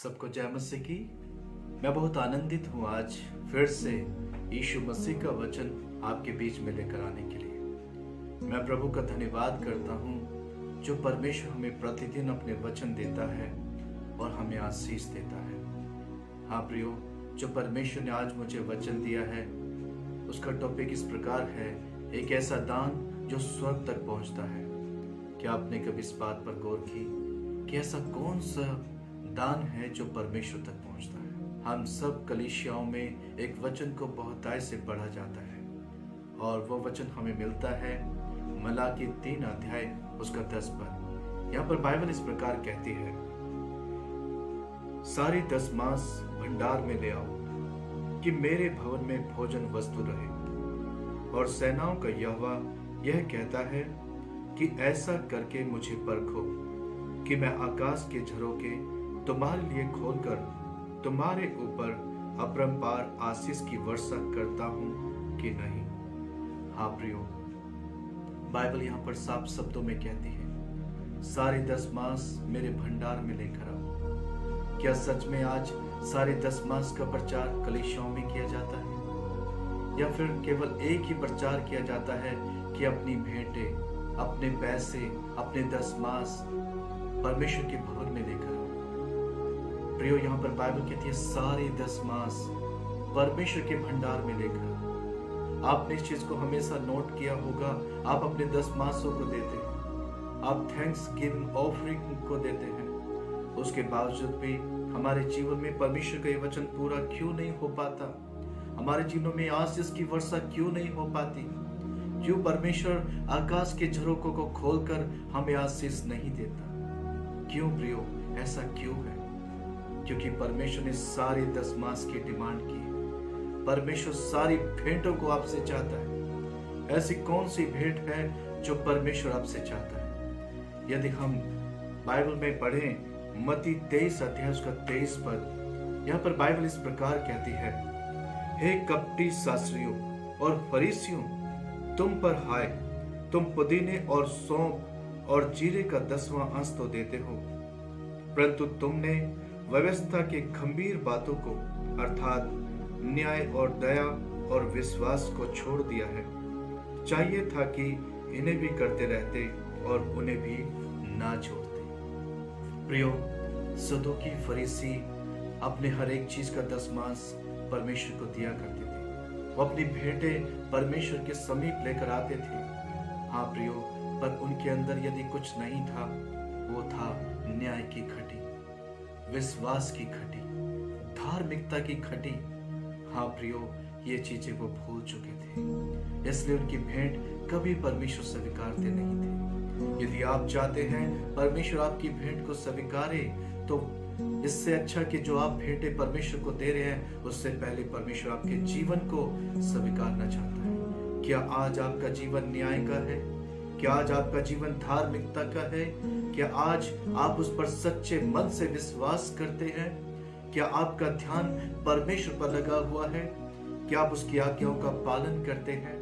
सबको जय मसीह की। मैं बहुत आनंदित हूँ आज फिर से यीशु मसीह का वचन आपके बीच में लेकर आने के लिए। मैं प्रभु का धन्यवाद करता हूँ जो परमेश्वर हमें प्रतिदिन अपने वचन देता है और हमें आशीष देता है। हाँ प्रियो, जो परमेश्वर ने आज मुझे वचन दिया है उसका टॉपिक इस प्रकार है, एक ऐसा दान जो स्वर्ग तक पहुँचता है। क्या आपने कभी इस बात पर गौर की कि ऐसा कौन सा दान है जो परमेश्वर तक पहुंचता है? हम सब कलीसियाओं में एक वचन को बहुतायत से पढ़ा जाता है और वो वचन हमें मिलता है मलाकी 3 अध्याय उसका 10 पद। यहाँ पर बाइबल इस प्रकार कहती है, सारी 10 मास भंडार में ले आओ कि मेरे भवन में भोजन वस्तु रहे। और सेनाओं का यहोवा यह कहता है कि ऐसा करके मुझे परखो कि मैं आकाश के झरोखे तुम्हारे लिए खोलकर तुम्हारे ऊपर अपरंपार आशीष की वर्षा करता हूं कि नहीं। हाँ प्रियो, बाइबल यहाँ पर साफ शब्दों में कहती है, सारे 10 मास मेरे भंडार में लेकर आओ। क्या सच में आज सारे 10 मास का प्रचार कलीसियाओं में किया जाता है, या फिर केवल एक ही प्रचार किया जाता है कि अपनी भेंटे, अपने पैसे, अपने 10 मास परमेश्वर के भवन में लेकर आओ? प्रियो, यहाँ पर बाइबल कहती है सारे 10 मास परमेश्वर के भंडार में लेकर। आपने इस चीज को हमेशा नोट किया होगा, आप अपने 10 मासों को देते हैं, आप थैंक्स गिविंग ऑफरिंग को देते हैं, उसके बावजूद भी हमारे जीवन में परमेश्वर का ये वचन पूरा क्यों नहीं हो पाता? हमारे जीवनों में आशीष की वर्षा क्यों नहीं हो पाती? क्यों परमेश्वर आकाश के झरोखों को खोलकर हमें आशीष नहीं देता? क्यों प्रियो, ऐसा क्यों है? क्योंकि परमेश्वर ने सारे 10 मास की डिमांड की है। परमेश्वर सारी भेंटों को आपसे चाहता है। ऐसी कौन सी भेंट है जो परमेश्वर आपसे चाहता है? यदि हम बाइबल में पढ़ें मत्ती 23 अध्याय उसका 23 पद, यहाँ पर बाइबल इस प्रकार कहती है, हे कपटी शास्त्रियों और फरीसियों, तुम पर हाय, तुम पुदीने और सौंफ और जीरे का 10वां अंश तो देते हो, परंतु तुमने व्यवस्था के गंभीर बातों को अर्थात न्याय और दया और विश्वास को छोड़ दिया है। चाहिए था कि इन्हें भी करते रहते और उन्हें भी ना छोड़ते। प्रियो, सदूकी फरीसी अपने हर एक चीज का 10 मास परमेश्वर को दिया करते थे। वो अपनी भेंटें परमेश्वर के समीप लेकर आते थे। हाँ प्रियो, पर उनके अंदर यदि कुछ नहीं था, वो था न्याय की खटी, विश्वास की खटी, धार्मिकता की खटी। हाँ प्रियो, ये चीजें वो भूल चुके थे, इसलिए उनकी भेंट कभी परमेश्वर स्वीकारते नहीं थे। यदि आप चाहते हैं परमेश्वर आपकी भेंट को स्वीकारे, तो इससे अच्छा कि जो आप भेंटें परमेश्वर को दे रहे हैं, उससे पहले परमेश्वर आपके जीवन को स्वीकारना चाहता है। क्या आज आपका जीवन न्याय का है? क्या आज आपका जीवन धार्मिकता का है? क्या आज आप उस पर सच्चे मन से विश्वास करते हैं? क्या आपका ध्यान परमेश्वर पर लगा हुआ है? क्या आप उसकी आज्ञाओं का पालन करते हैं?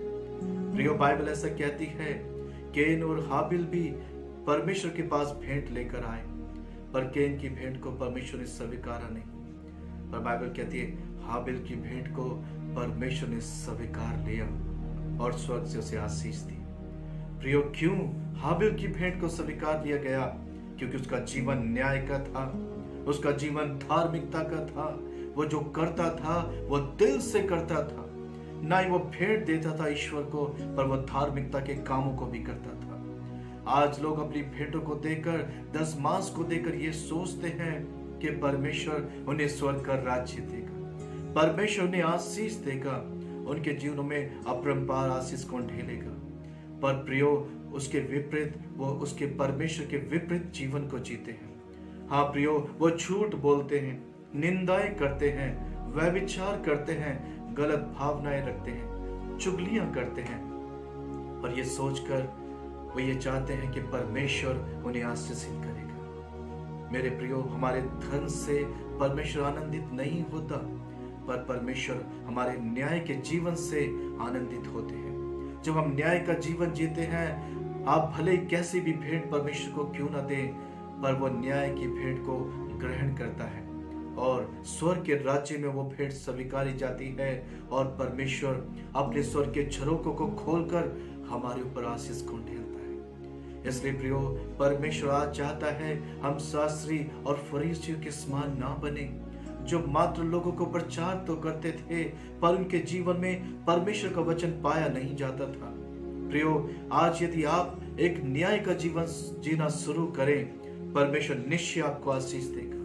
प्रियो, बाइबल ऐसा कहती है, केन और हाबिल भी परमेश्वर के पास भेंट लेकर आए, पर केन की भेंट को परमेश्वर ने स्वीकारा नहीं। पर बाइबल कहती है हाबिल की भेंट को परमेश्वर ने स्वीकार लिया और स्वर्ग से उसे आशीष दी। प्रियो, क्यों हाबिल की भेंट को स्वीकार लिया गया? क्योंकि उसका जीवन न्याय का था, उसका जीवन धार्मिकता का था। वो जो करता था वो दिल से करता था, ना ही वो भेंट देता था ईश्वर को, पर वो धार्मिकता के कामों को भी करता था। आज लोग अपनी भेंटों को देकर, 10 मास को देकर ये सोचते हैं कि परमेश्वर उन्हें स्वर्ग का राज्य देगा, परमेश्वर उन्हें आशीष देगा, उनके जीवनों में अपरंपार आशीष को ढेलेगा। पर प्रियो, उसके विपरीत वो उसके परमेश्वर के विपरीत जीवन को जीते हैं। हाँ प्रियो, वो झूठ बोलते हैं, निंदाएं करते हैं, व्यभिचार करते हैं, गलत भावनाएं रखते हैं, चुगलियां करते हैं, और ये सोचकर वो ये चाहते हैं कि परमेश्वर उन्हें आशीषित करेगा। मेरे प्रियो, हमारे धन से परमेश्वर आनंदित नहीं होता, पर परमेश्वर हमारे न्याय के जीवन से आनंदित होते हैं। जब हम न्याय का जीवन जीते हैं, आप भले कैसी भी भेंट परमेश्वर को क्यों न दें, पर वो न्याय की भेंट को ग्रहण करता है। और स्वर्ग के राज्य में वो भेंट स्वीकारी जाती है और परमेश्वर अपने स्वर्ग के झरोकों को खोलकर हमारे ऊपर आशीष को ढेलता है। इसलिए प्रियो, परमेश्वर आज चाहता है हम शास्त्री और फरीसियों के समान ना बने, जो मात्र लोगों को प्रचार तो करते थे पर उनके जीवन में परमेश्वर का वचन पाया नहीं जाता था। प्रियो, आज यदि आप एक न्याय का जीवन जीना शुरू करें, परमेश्वर निश्चय आपको आशीष देगा।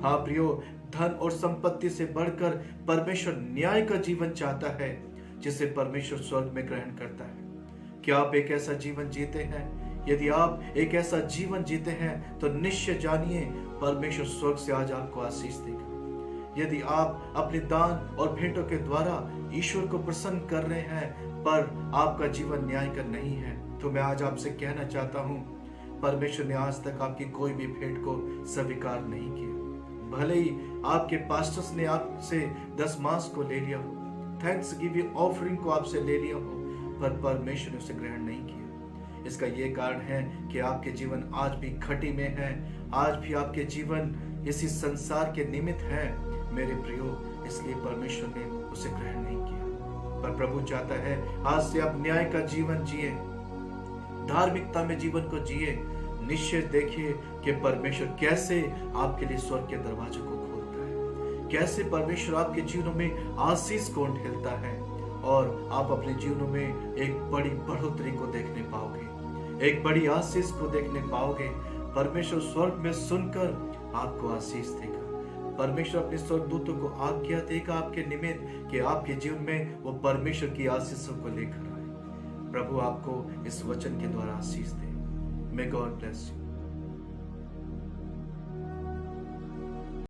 हाँ प्रियो, धन और संपत्ति से बढ़कर परमेश्वर न्याय का जीवन चाहता है, जिसे परमेश्वर स्वर्ग में ग्रहण करता है। क्या आप एक ऐसा जीवन जीते हैं? यदि आप एक ऐसा जीवन जीते हैं तो निश्चय जानिए परमेश्वर स्वर्ग से आज आपको आशीष देगा। यदि आप अपने दान और भेंटों के द्वारा ईश्वर को प्रसन्न कर रहे हैं पर आपका जीवन न्याय का नहीं है, तो मैं आज आपसे कहना चाहता हूं, परमेश्वर ने आज तक आपकी कोई भी भेंट को स्वीकार नहीं किया। भले ही आपके पास्टर्स ने आपसे 10 मास को ले लिया हो, थैंक्स गिविंग ऑफरिंग को आपसे ले लिया हो, पर परमेश्वर ने उसे ग्रहण नहीं किया। इसका यह कारण है कि आपके जीवन आज भी घटी में है, आज भी आपके जीवन इसी संसार के निमित्त है मेरे प्रियो, इसलिए परमेश्वर ने उसे ग्रहण नहीं किया। पर प्रभु चाहता है आज से आप न्याय का जीवन जिए, धार्मिकता में जीवन को जिए। निश्चय देखिए कि परमेश्वर कैसे आपके लिए स्वर्ग के दरवाजों को खोलता है, कैसे परमेश्वर आपके जीवनों में आशीष को ढेलता है और आप अपने जीवनों में एक बड़ी बढ़ोतरी को देखने पाओगे, एक बड़ी आशीष को देखने पाओगे। परमेश्वर स्वर्ग में सुनकर आपको आशीष देगा। परमेश्वर अपने स्वर्गदूतों को आज्ञा देगा आपके निमित्त कि आपके जीवन में वो परमेश्वर की आशीषों को लेकर आए। प्रभु आपको इस वचन के द्वारा आशीष दे। May God bless you.